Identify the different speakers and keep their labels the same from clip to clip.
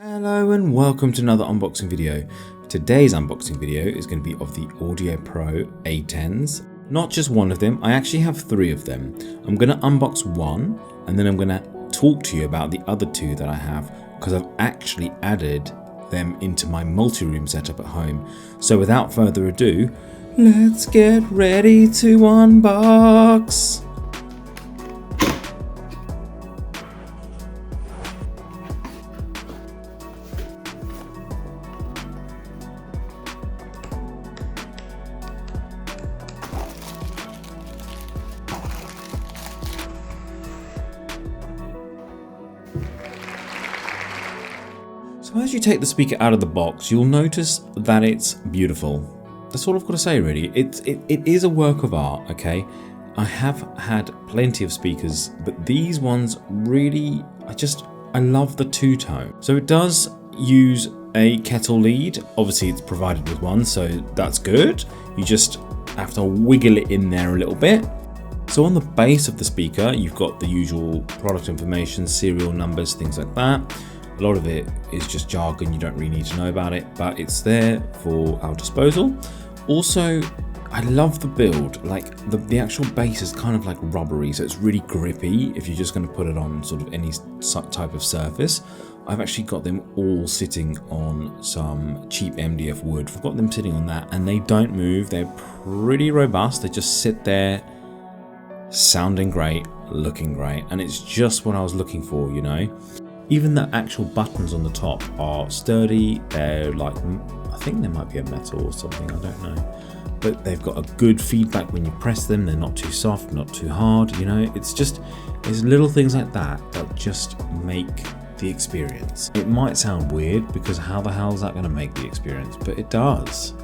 Speaker 1: Hello and welcome to another unboxing video. Today's unboxing video is going to be of the Audiopro A10s. Not just one of them, I actually have three of them. I'm going to unbox one and then I'm going to talk to you about the other two that I have because I've actually added them into my multi-room setup at home. So without further ado, let's get ready to unbox. So as you take the speaker out of the box, you'll notice that it's beautiful. That's all I've got to say really. It is a work of art, okay? I have had plenty of speakers, but these ones really, I love the two-tone. So it does use a kettle lead. Obviously it's provided with one, so that's good. You just have to wiggle it in there a little bit. So on the base of the speaker, you've got the usual product information, serial numbers, things like that. A lot of it is just jargon, you don't really need to know about it, but it's there for our disposal. Also, I love the build, like the actual base is kind of like rubbery, so it's really grippy if you're just going to put it on sort of any type of surface. I've actually got them all sitting on some cheap MDF wood. I've got them sitting on that and they don't move, they're pretty robust, they just sit there sounding great, looking great, and it's just what I was looking for, you know. Even the actual buttons on the top are sturdy, they're like, I think they might be a metal or something, I don't know. But they've got a good feedback when you press them, they're not too soft, not too hard, you know. It's little things like that that just make the experience. It might sound weird because how the hell is that going to make the experience? But it does.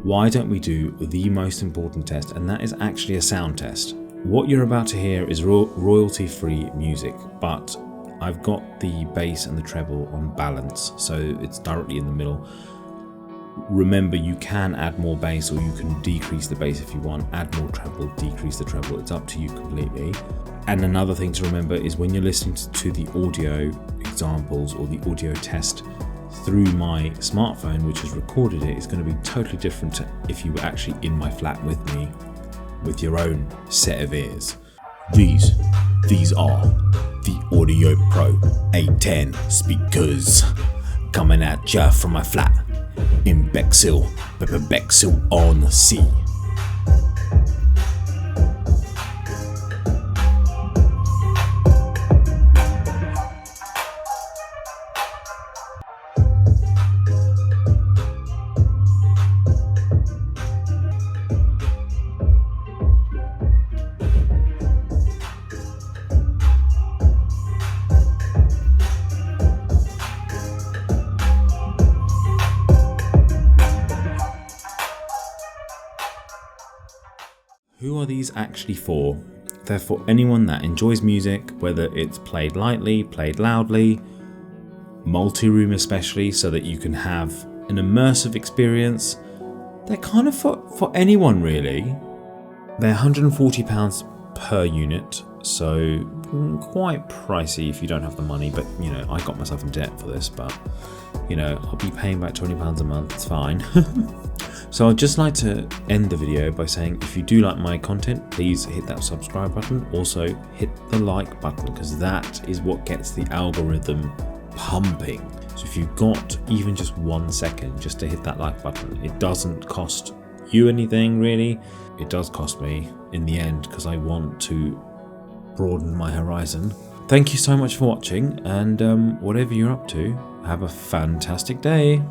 Speaker 1: Why don't we do the most important test, and that is actually a sound test. What you're about to hear is royalty-free music, but I've got the bass and the treble on balance, so it's directly in the middle. Remember, you can add more bass or you can decrease the bass if you want, add more treble, decrease the treble, it's up to you completely. And another thing to remember is when you're listening to the audio examples or the audio test through my smartphone, which has recorded it, is going to be totally different to if you were actually in my flat with me with your own set of ears. These are the Audiopro A10 speakers coming at ya from my flat in Bexhill on Sea. Who are these actually for? They're for anyone that enjoys music, whether it's played lightly, played loudly, multi-room especially, so that you can have an immersive experience. They're kind of for anyone really. They're £140 per unit, so quite pricey if you don't have the money, but you know, I got myself in debt for this, but you know, I'll be paying back £20 a month, it's fine. So I'd just like to end the video by saying if you do like my content, please hit that subscribe button. Also hit the like button because that is what gets the algorithm pumping. So if you've got even just 1 second just to hit that like button, it doesn't cost you anything really. It does cost me in the end because I want to broaden my horizon. Thank you so much for watching, and whatever you're up to, have a fantastic day.